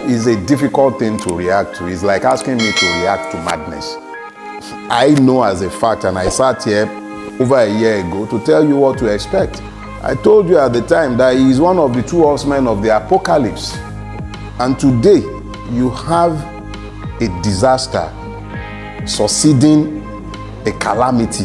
is a difficult thing to react to. It's like asking me to react to madness. I know as a fact, and I sat here over a year ago to tell you what to expect. I told you at the time that he is one of the two horsemen of the apocalypse. And today, you have a disaster succeeding a calamity.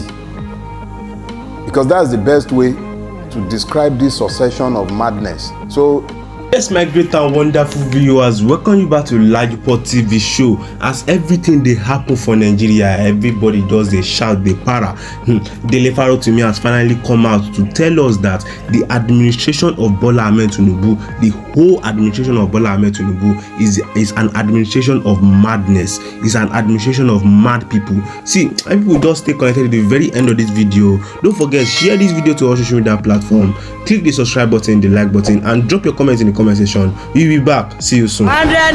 Because that's the best way to describe this succession of madness. So, yes, my great and wonderful viewers, welcome you back to LAJUPOG TV show. As everything they happen for Nigeria, everybody does they shout, they para. Dele Farotimi has finally come out to tell us that the administration of Bola Ahmed Tinubu, the whole administration of Bola Ahmed Tinubu is an administration of madness, is an administration of mad people. See, people just stay connected to the very end of this video. Don't forget, share this video to all social media platform, click the subscribe button, the like button, and drop your comments in the comment section. We'll be back. See you soon. Welcome back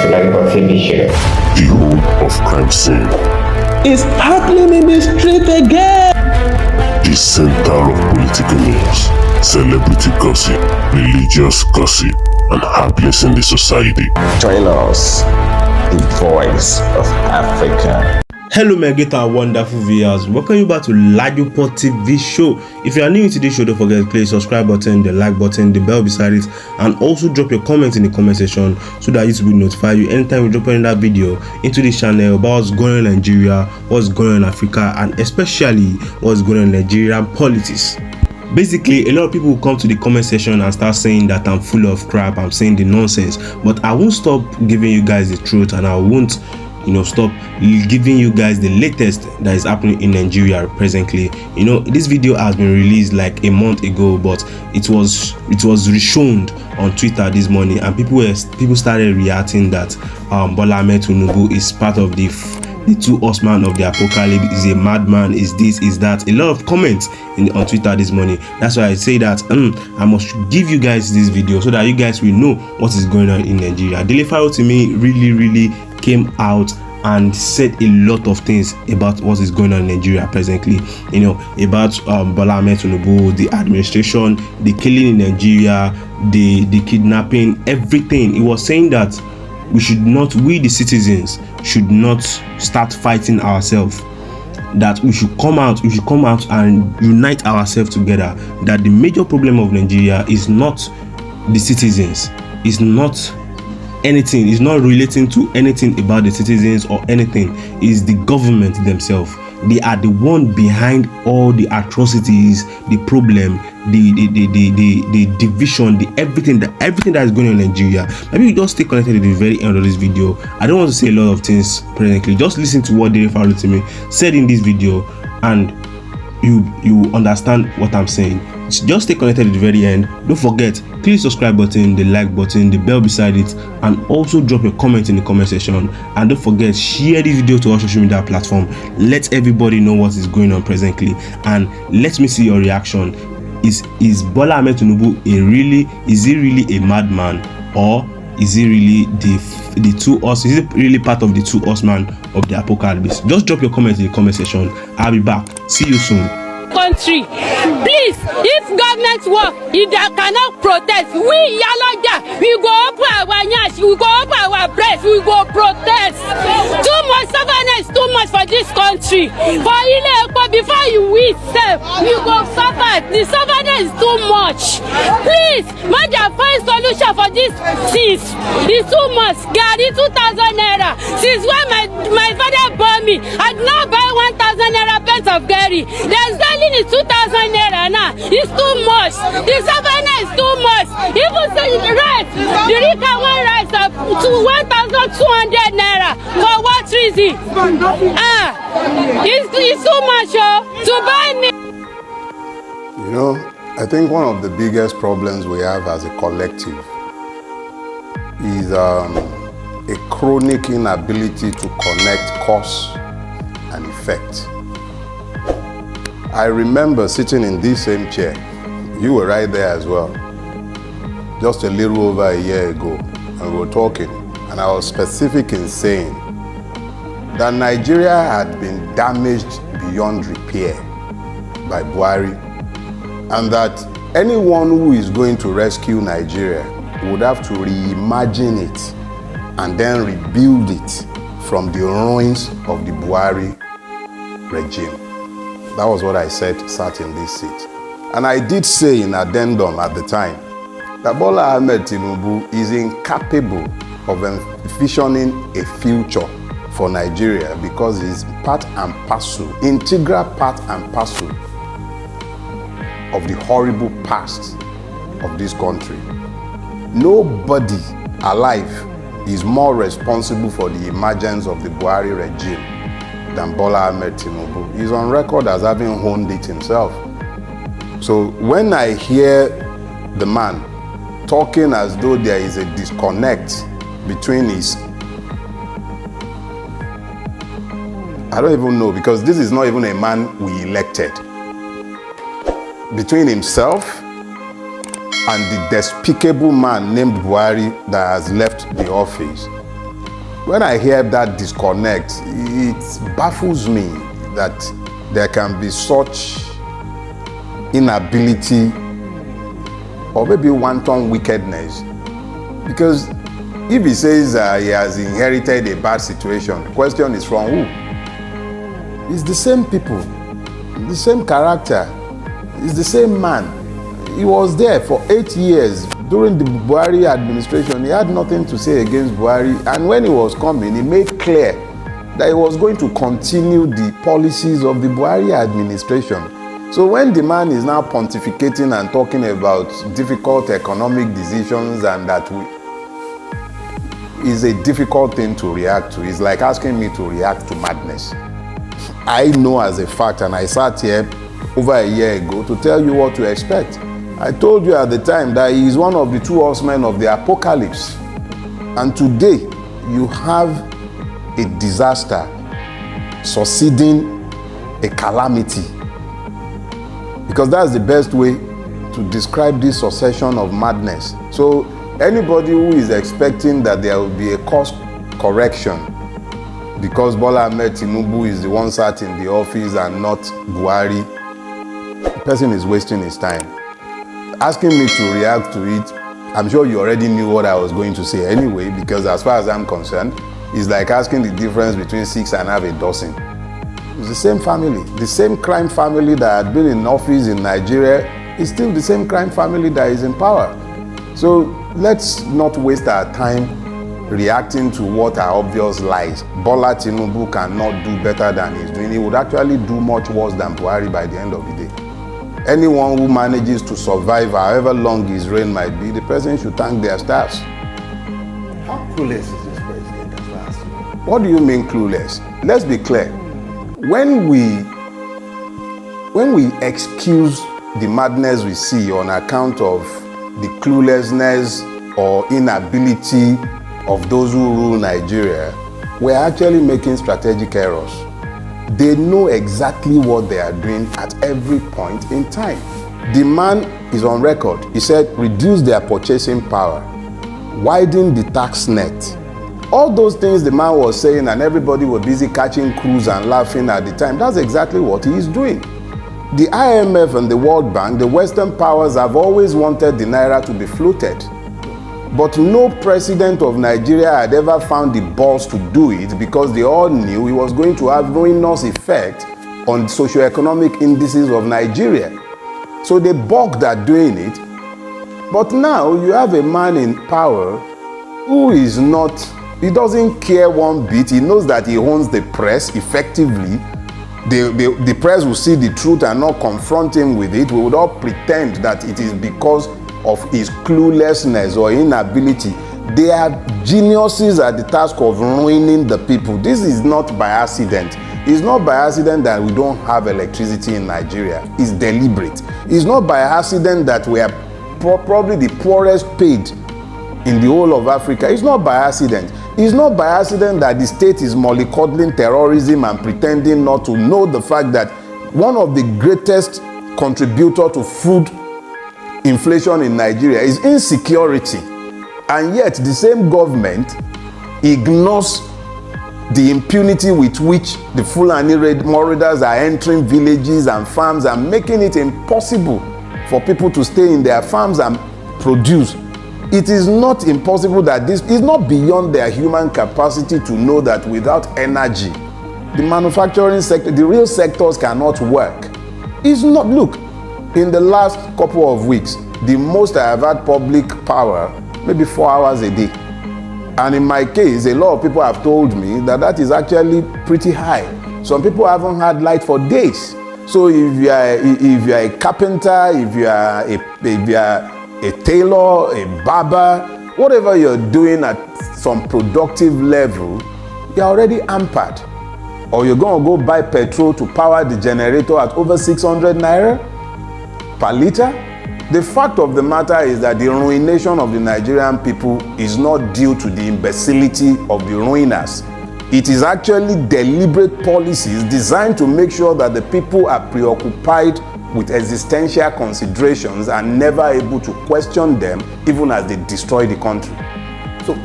to LAJUPOG TV show. The home of crime scene. It's happening in the street again. The center of political news, celebrity gossip, religious gossip, and happiness in the society. Join us, the voice of Africa. Hello my great and wonderful viewers, welcome you back to LAJUPOG TV show. If you are new to this show, don't forget to click the subscribe button, the like button, the bell beside it, and also drop your comments in the comment section so that YouTube will notify you anytime we drop another video into this channel about what's going on in Nigeria, what's going on in Africa, and especially what's going on in Nigerian politics. Basically, a lot of people will come to the comment section and start saying that I'm full of crap, I'm saying the nonsense, but I won't stop giving you guys the truth, and I won't stop giving you guys the latest that is happening in Nigeria presently. This video has been released like a month ago, but it was reshown on Twitter this morning, and people started reacting that Bola Ahmed Tinubu is part of the two horsemen of the apocalypse, is a madman, is this, is that. A lot of comments on Twitter this morning. That's why I say that I must give you guys this video so that you guys will know what is going on in Nigeria. Dele Farotimi really came out and said a lot of things about what is going on in Nigeria presently. About Bola Ahmed Tinubu, the administration, the killing in Nigeria, the kidnapping, everything. He was saying that we the citizens should not start fighting ourselves, that we should come out and unite ourselves together, that the major problem of Nigeria is not the citizens, is not anything, is not relating to anything about the citizens or anything, is the government themselves. They are the one behind all the atrocities, the problem, the division, everything that is going on in Nigeria. Maybe you just stay connected to the very end of this video. I don't want to say a lot of things presently. Just listen to what Dele Farotimi said in this video, and you understand what I'm saying. Just stay connected to the very end. Don't forget, click the subscribe button, the like button, the bell beside it, and also drop your comment in the comment section. And don't forget, share this video to all social media platform. Let everybody know what is going on presently, and let me see your reaction. Is Bola Ahmed Tinubu is he really a madman, or is he really the two horses? Is it really part of the two horsemen of the apocalypse? Just drop your comment in the comment section. I'll be back. See you soon. Country, please, if government work, if they cannot protest, we Yaloja, we go open our nyash, we go open our breast, we go protest. Too much stubbornness, too much for this country. For before you win, you go suffer. The stubbornness is too much. Please, Maja, find solution for this things. It's too much. Gary 2,000 naira. Since when my father bought me, I did not buy 1,000 naira pence of Gary. There's selling is 2,000 naira now. It's too much. The savannah is too much. Even say rice, the Rika one rice to 1,200 naira. For what reason? It's too much to buy me. I think one of the biggest problems we have as a collective is a chronic inability to connect cause and effect. I remember sitting in this same chair. You were right there as well. Just a little over a year ago, and we were talking, and I was specific in saying that Nigeria had been damaged beyond repair by Buhari, and that Anyone who is going to rescue Nigeria would have to reimagine it and then rebuild it from the ruins of the Buhari regime. That was what I said sat in this seat. And I did say in addendum at the time that Bola Ahmed Tinubu is incapable of envisioning a future for Nigeria because he's part and parcel, integral part and parcel of the horrible past of this country. Nobody alive is more responsible for the emergence of the Buhari regime than Bola Ahmed Tinubu. He's on record as having honed it himself. So when I hear the man talking as though there is a disconnect between his, I don't even know, because this is not even a man we elected, between himself and the despicable man named Buhari that has left the office. When I hear that disconnect, it baffles me that there can be such inability or maybe wanton wickedness. Because if he says he has inherited a bad situation, the question is from who? It's the same people, the same character, it's the same man. He was there for 8 years during the Buhari administration. He had nothing to say against Buhari, and when he was coming, he made clear that he was going to continue the policies of the Buhari administration. So when the man is now pontificating and talking about difficult economic decisions and that is a difficult thing to react to, it's like asking me to react to madness. I know as a fact, and I sat here over a year ago to tell you what to expect. I told you at the time that he is one of the two horsemen of the apocalypse. And today, you have a disaster succeeding a calamity. Because that's the best way to describe this succession of madness. So anybody who is expecting that there will be a course correction because Bola Ahmed Tinubu is the one sat in the office and not Buhari, the person is wasting his time. Asking me to react to it, I'm sure you already knew what I was going to say anyway, because as far as I'm concerned, it's like asking the difference between 6 and half a dozen. It's the same family, the same crime family that had been in office in Nigeria is still the same crime family that is in power. So let's not waste our time reacting to what are obvious lies. Bola Tinubu cannot do better than he's doing. He would actually do much worse than Buhari by the end of the day. Anyone who manages to survive however long his reign might be, the person should thank their stars. How clueless is this president at last? What do you mean clueless? Let's be clear. When we excuse the madness we see on account of the cluelessness or inability of those who rule Nigeria, we're actually making strategic errors. They know exactly what they are doing at every point in time. The man is on record. He said, reduce their purchasing power, widen the tax net. All those things the man was saying, and everybody was busy catching cruise and laughing at the time. That's exactly what he is doing. The IMF and the World Bank, the Western powers have always wanted the Naira to be floated. But no president of Nigeria had ever found the balls to do it because they all knew it was going to have ruinous effect on socioeconomic indices of Nigeria. So they balked at doing it. But now you have a man in power who is not, he doesn't care one bit. He knows that he owns the press effectively. The press will see the truth and not confront him with it. We would all pretend that it is because of his cluelessness or inability. They are geniuses at the task of ruining the people. This is not by accident. It's not by accident that we don't have electricity in Nigeria. It's deliberate. It's not by accident that we are probably the poorest paid in the whole of Africa. It's not by accident. It's not by accident that the state is mollycoddling terrorism and pretending not to know the fact that one of the greatest contributors to food inflation in Nigeria is insecurity, and yet the same government ignores the impunity with which the Fulani marauders are entering villages and farms and making it impossible for people to stay in their farms and produce. It is not impossible that this is not beyond their human capacity to know that without energy, the manufacturing sector, the real sectors cannot work. It's not, look, in the last couple of weeks, the most I have had public power, maybe 4 hours a day. And in my case, a lot of people have told me that that is actually pretty high. Some people haven't had light for days. So if you are a carpenter, if you are a tailor, a barber, whatever you're doing at some productive level, you're already hampered. Or you're going to go buy petrol to power the generator at over 600 naira per liter. The fact of the matter is that the ruination of the Nigerian people is not due to the imbecility of the ruiners. It is actually deliberate policies designed to make sure that the people are preoccupied with existential considerations and never able to question them even as they destroy the country. So,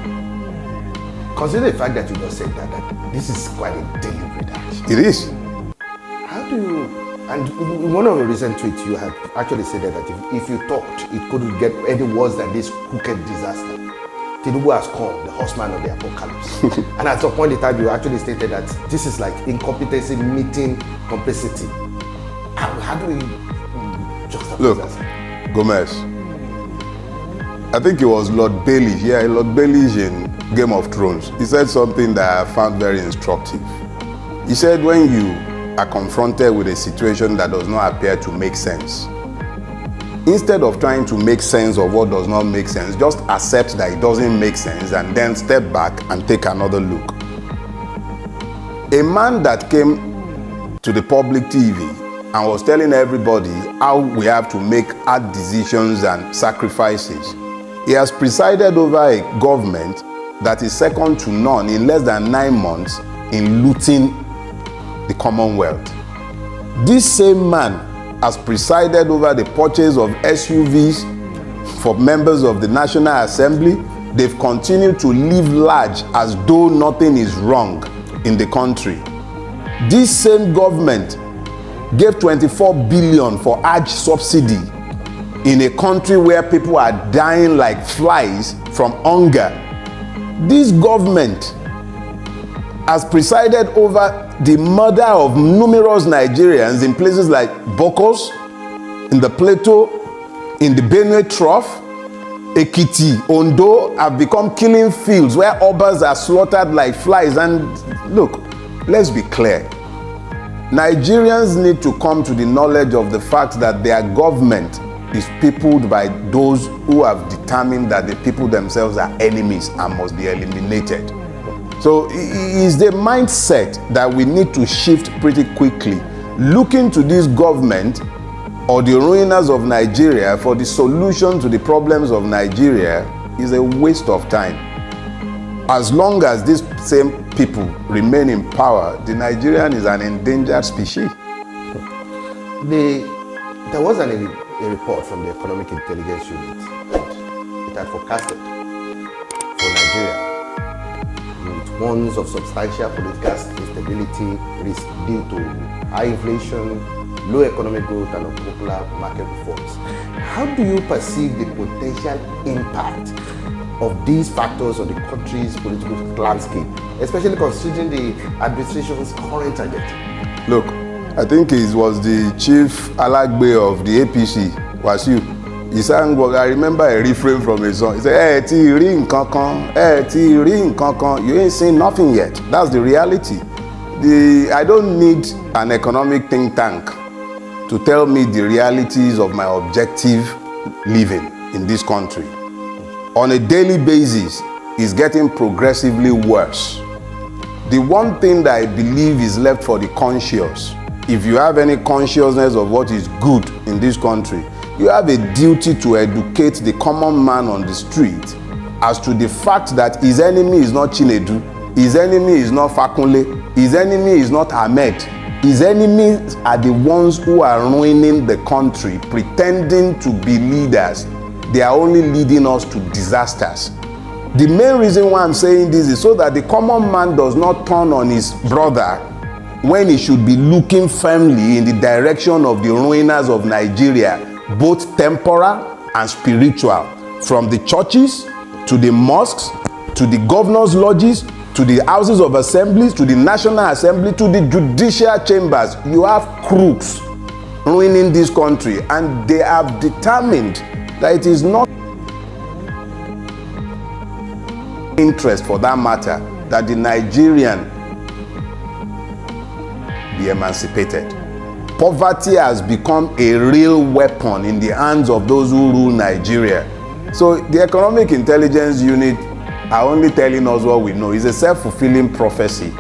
consider the fact that you just said that this is quite a deliberate action. It is. How do you, and in one of the recent tweets you had actually said that if you thought it couldn't get any worse than this crooked disaster, Tinubu has come, the horseman of the apocalypse. And at some point in time you actually stated that this is like incompetency meeting complicity. How do we juxtapose Look, that? Gomez, I think it was Lord Bailey, Lord Bailey in Game of Thrones. He said something that I found very instructive. He said when you are confronted with a situation that does not appear to make sense, instead of trying to make sense of what does not make sense, just accept that it doesn't make sense and then step back and take another look. A man that came to the public TV and was telling everybody how we have to make hard decisions and sacrifices, he has presided over a government that is second to none in less than 9 months in looting the Commonwealth. This same man has presided over the purchase of SUVs for members of the National Assembly. They've continued to live large as though nothing is wrong in the country. This same government gave 24 billion for Hajj subsidy in a country where people are dying like flies from hunger. This government has presided over the murder of numerous Nigerians in places like Bokos, in the Plateau, in the Benue Trough, Ekiti, Ondo have become killing fields where obas are slaughtered like flies. And look, let's be clear. Nigerians need to come to the knowledge of the fact that their government is peopled by those who have determined that the people themselves are enemies and must be eliminated. So it is the mindset that we need to shift pretty quickly. Looking to this government or the ruiners of Nigeria for the solution to the problems of Nigeria is a waste of time. As long as these same people remain in power, the Nigerian is an endangered species. There was a report from the Economic Intelligence Unit that it had forecasted for Nigeria with warnings of substantial political instability, risk due to high inflation, low economic growth, and unpopular market reforms. How do you perceive the potential impact of these factors on the country's political landscape, especially considering the administration's current agenda? Look, I think it was the chief Alagbe of the APC, Wasiu. He sang, I remember a refrain from a song. He said, you ain't seen nothing yet. That's the reality. I don't need an economic think tank to tell me the realities of my objective living in this country. On a daily basis, it's getting progressively worse. The one thing that I believe is left for the conscious, if you have any consciousness of what is good in this country, you have a duty to educate the common man on the street as to the fact that his enemy is not Chinedu, his enemy is not Fakunle, his enemy is not Ahmed. His enemies are the ones who are ruining the country, pretending to be leaders. They are only leading us to disasters. The main reason why I'm saying this is so that the common man does not turn on his brother when he should be looking firmly in the direction of the ruiners of Nigeria. both temporal and spiritual, from the churches to the mosques, to the governors' lodges, to the houses of assemblies, to the National Assembly, to the judicial chambers. You have crooks ruining this country, and they have determined that it is not interest, for that matter, that the Nigerian be emancipated. Poverty has become a real weapon in the hands of those who rule Nigeria. So the Economic Intelligence Unit are only telling us what we know. It's a self-fulfilling prophecy.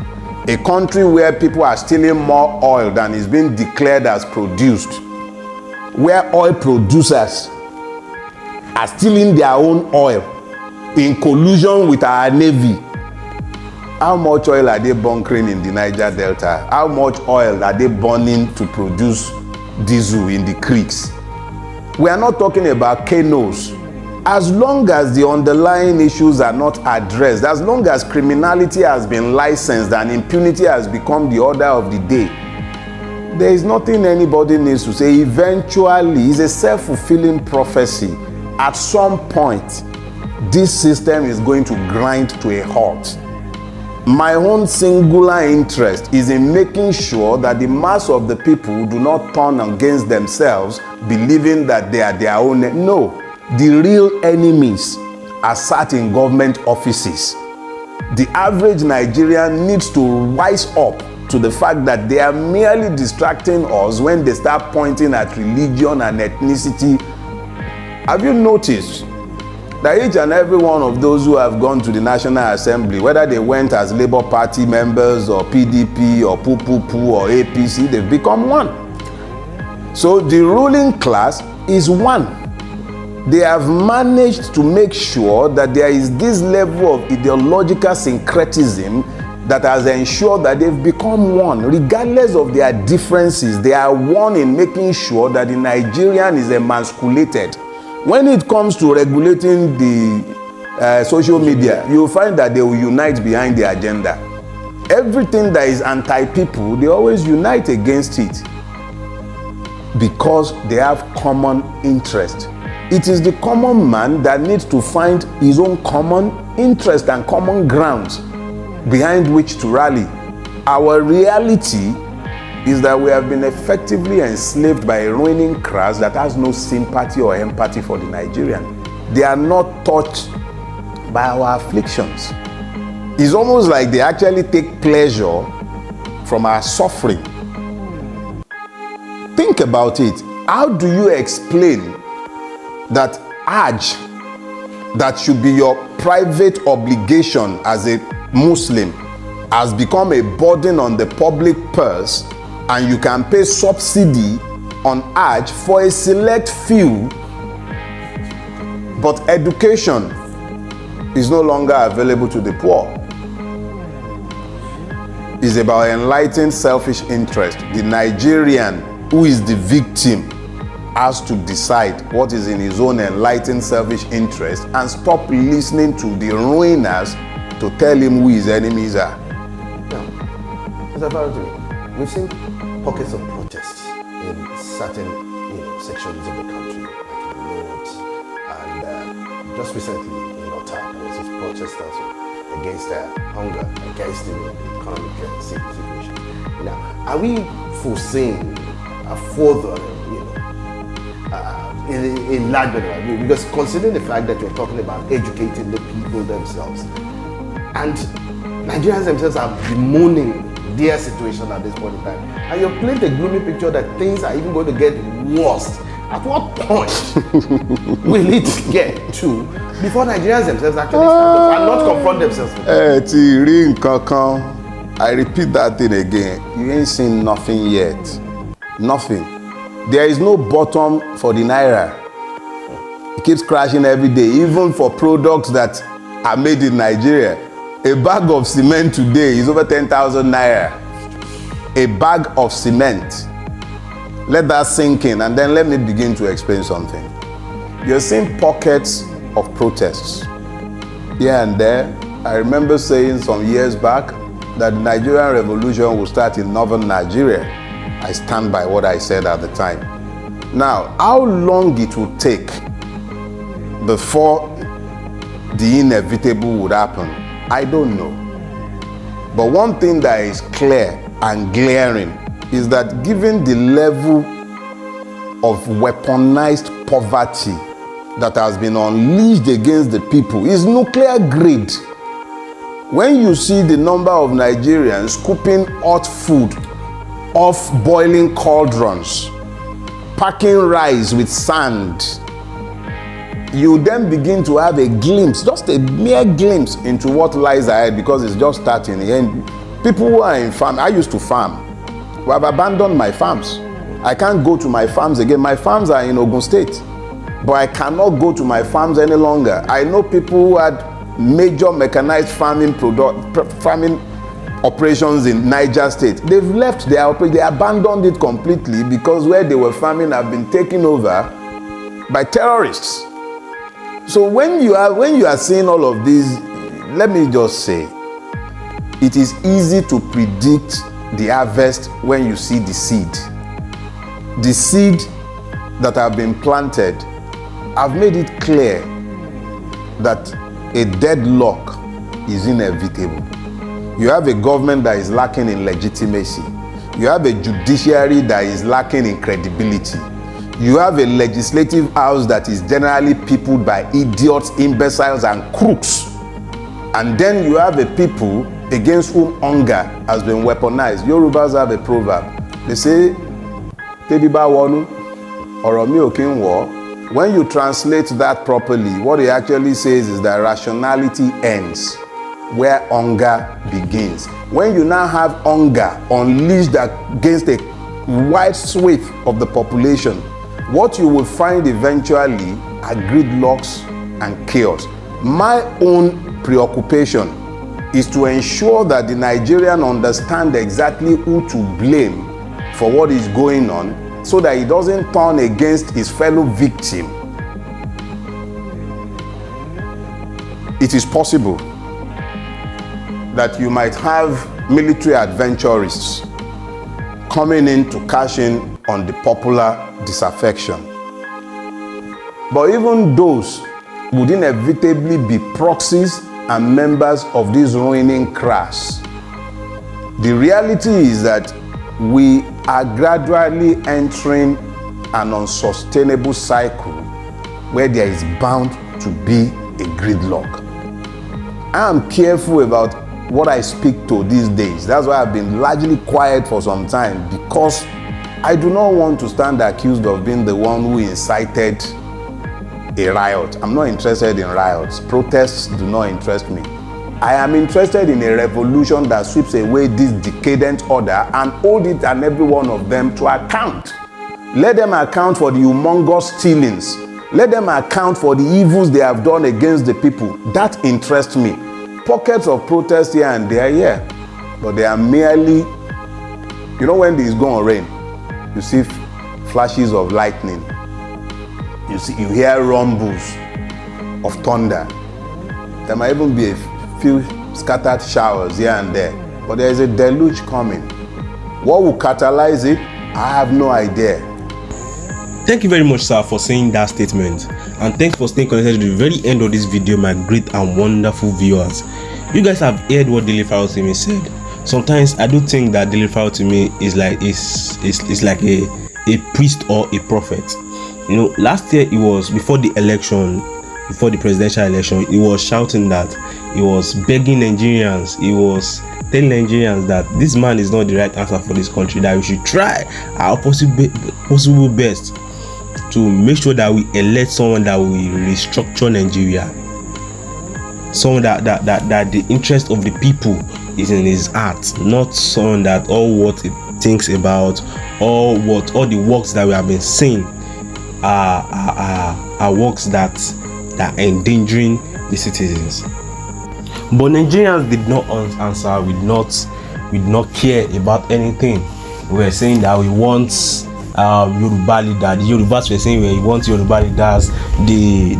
A country where people are stealing more oil than is being declared as produced, where oil producers are stealing their own oil in collusion with our navy. How much oil are they bunkering in the Niger Delta? How much oil are they burning to produce diesel in the creeks? We are not talking about canoes. As long as the underlying issues are not addressed, as long as criminality has been licensed and impunity has become the order of the day, there is nothing anybody needs to say. Eventually, it's a self-fulfilling prophecy. At some point, this system is going to grind to a halt. My own singular interest is in making sure that the mass of the people do not turn against themselves, believing that they are their own. No. The real enemies are sat in government offices. The average Nigerian needs to rise up to the fact that they are merely distracting us when they start pointing at religion and ethnicity. Have you noticed that each and every one of those who have gone to the National Assembly, whether they went as Labour Party members or PDP or PUPUPU or APC, they've become one. So the ruling class is one. They have managed to make sure that there is this level of ideological syncretism that has ensured that they've become one. Regardless of their differences, they are one in making sure that the Nigerian is emasculated. When it comes to regulating the social media, you'll find that they will unite behind the agenda. Everything that is anti-people, they always unite against it because they have common interest. It is the common man that needs to find his own common interest and common grounds behind which to rally. Our reality is that we have been effectively enslaved by a reigning class that has no sympathy or empathy for the Nigerian. They are not touched by our afflictions. It's almost like they actually take pleasure from our suffering. Think about it. How do you explain that Hajj, that should be your private obligation as a Muslim, has become a burden on the public purse, and you can pay subsidy on Hajj for a select few, but education is no longer available to the poor? It's about enlightened selfish interest. The Nigerian who is the victim has to decide what is in his own enlightened selfish interest and stop listening to the ruiners to tell him who his enemies are. Now, Mr. Farotimi, we've seen pockets of protests in certain sections of the country, like in the north, and just recently in Otta, there was this protest also against hunger, against the economic situation. Now, are we foreseeing a further enlargement? Because considering the fact that you're talking about educating the people themselves, and Nigerians themselves are bemoaning their situation at this point in time, and you're painting a gloomy picture that things are even going to get worse. At what point will it get to before Nigerians themselves actually stand up and not confront themselves? I repeat that thing again. You ain't seen nothing yet. Nothing. There is no bottom for the naira. It keeps crashing every day, even for products that are made in Nigeria. A bag of cement today is over 10,000 naira. A bag of cement. Let that sink in, and then let me begin to explain something. You're seeing pockets of protests here and there. I remember saying some years back that the Nigerian revolution will start in northern Nigeria. I stand by what I said at the time. Now, how long it will take before the inevitable would happen, I don't know. But one thing that is clear and glaring is that given the level of weaponized poverty that has been unleashed against the people, is nuclear grade. When you see the number of Nigerians scooping hot food off boiling cauldrons, packing rice with sand, you then begin to have a glimpse, just a mere glimpse into what lies ahead, because it's just starting. And people who are in farm, I used to farm, who have abandoned my farms. I can't go to my farms again. My farms are in Ogun State, but I cannot go to my farms any longer. I know people who had major mechanized farming operations in Niger State. They've left their operation, they abandoned it completely, because where they were farming have been taken over by terrorists. So when you are seeing all of these, let me just say, it is easy to predict the harvest when you see the seed. The seed that have been planted have made it clear that a deadlock is inevitable. You have a government that is lacking in legitimacy. You have a judiciary that is lacking in credibility. You have a legislative house that is generally peopled by idiots, imbeciles, and crooks. And then you have a people against whom hunger has been weaponized. Yorubas have a proverb. They say, Tebiba wonu, arome okin wo. When you translate that properly, what it actually says is that rationality ends where hunger begins. When you now have hunger unleashed against a wide swath of the population, what you will find eventually are gridlocks and chaos. My own preoccupation is to ensure that the Nigerian understand exactly who to blame for what is going on, so that he doesn't turn against his fellow victim. It is possible that you might have military adventurists coming in to cash in on the popular disaffection. But even those would inevitably be proxies and members of this ruining crash. The reality is that we are gradually entering an unsustainable cycle where there is bound to be a gridlock. I am careful about what I speak to these days. That's why I've been largely quiet for some time, because I do not want to stand accused of being the one who incited a riot. I'm not interested in riots. Protests do not interest me. I am interested in a revolution that sweeps away this decadent order and hold it and every one of them to account. Let them account for the humongous stealings. Let them account for the evils they have done against the people. That interests me. Pockets of protest here and there, yeah. But they are merely, you know, when it's going to rain, you see flashes of lightning. You hear rumbles of thunder. There might even be a few scattered showers here and there, but there is a deluge coming. What will catalyze it? I have no idea. Thank you very much, sir, for saying that statement, and thanks for staying connected to the very end of this video, my great and wonderful viewers. You guys have heard what Dele Farotimi said. Sometimes I do think that Dele Farotimi is like a priest or a prophet. You know, last year it was before the election, before the presidential election, he was shouting that he was begging Nigerians, he was telling Nigerians that this man is not the right answer for this country, that we should try our possible best to make sure that we elect someone that will restructure Nigeria, someone that the interest of the people is in his heart, not someone that all what it thinks about, all the works that we have been seeing are works that are endangering the citizens. But Nigerians did not answer. We did not care about anything. We were saying that we want Yoruba leader. The Yorubas were saying we want Yoruba leaders. The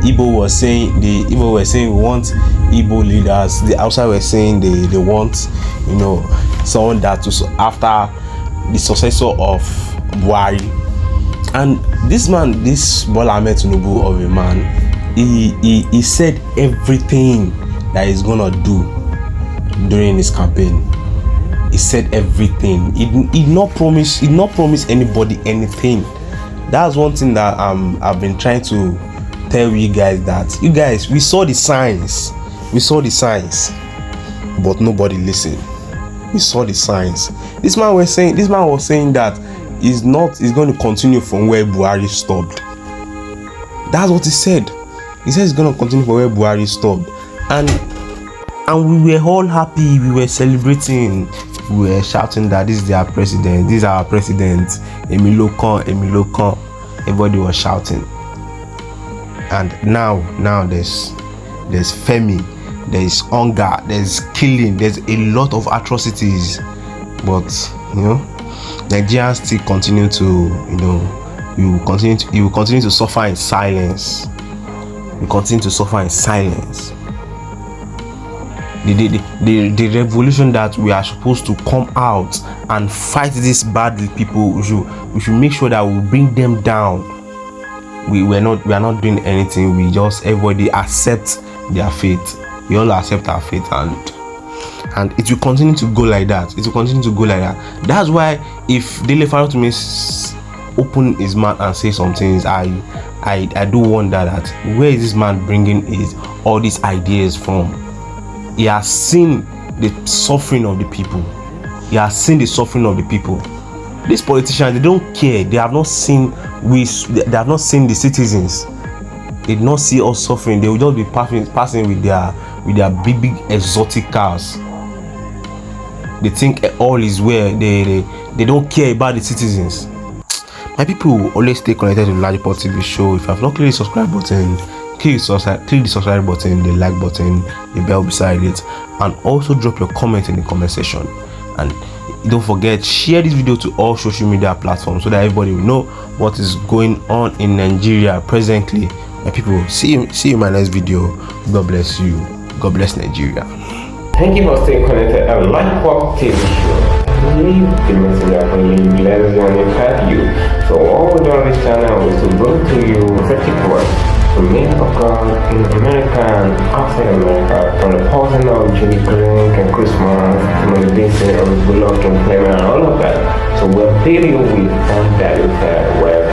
Igbo were saying we want Igbo leaders. The Hausa were saying they want, you know, someone that was after the successor of Buhari. And this man, this Bola Ahmed Tinubu of a man, he said everything that he's gonna do during his campaign. He said everything. He not promise anybody anything. That's one thing that I've been trying to tell you guys, that you guys, we saw the signs, but nobody listened. We saw the signs. This man was saying that he's going to continue from where Buhari stopped. That's what he said. He said he's going to continue from where Buhari stopped, and we were all happy. We were celebrating. We were shouting that this is our president. This is our president. Emilo Kan. Everybody was shouting. And now there's Femi, there's hunger, there's killing, there's a lot of atrocities. But Nigerians still continue to, you will continue to suffer in silence. You continue to suffer in silence. The revolution that we are supposed to come out and fight these bad people, we should make sure that we bring them down. We are not doing anything. We just, everybody accept their fate. We all accept our fate, and it will continue to go like that. That's why if Dele Farotimi open his mouth and say some things, I do wonder that where is this man bringing all these ideas from? He has seen the suffering of the people. These politicians, they don't care. They have not seen the citizens. They did not see us suffering. They will just be passing with their big exotic cars. They think all is well. They don't care about the citizens. My people will always stay connected to LAJUPOG TV show. If you have not clicked the subscribe button, click the subscribe button, the like button, the bell beside it, and also drop your comment in the comment section. And don't forget, share this video to all social media platforms so that everybody will know what is going on in Nigeria presently. My people, see you in my next video. God bless you. God bless Nigeria. Thank you for staying connected on LAJUPOG TV show. Leave the message for you, bless you and impact you. So all we do on this channel is to bring to you prophetic words from men of God in America and outside America, from the person of Julie Green and Christmas, from the basic of Bullock and Clement and all of that. So we'll fill you with undiluted word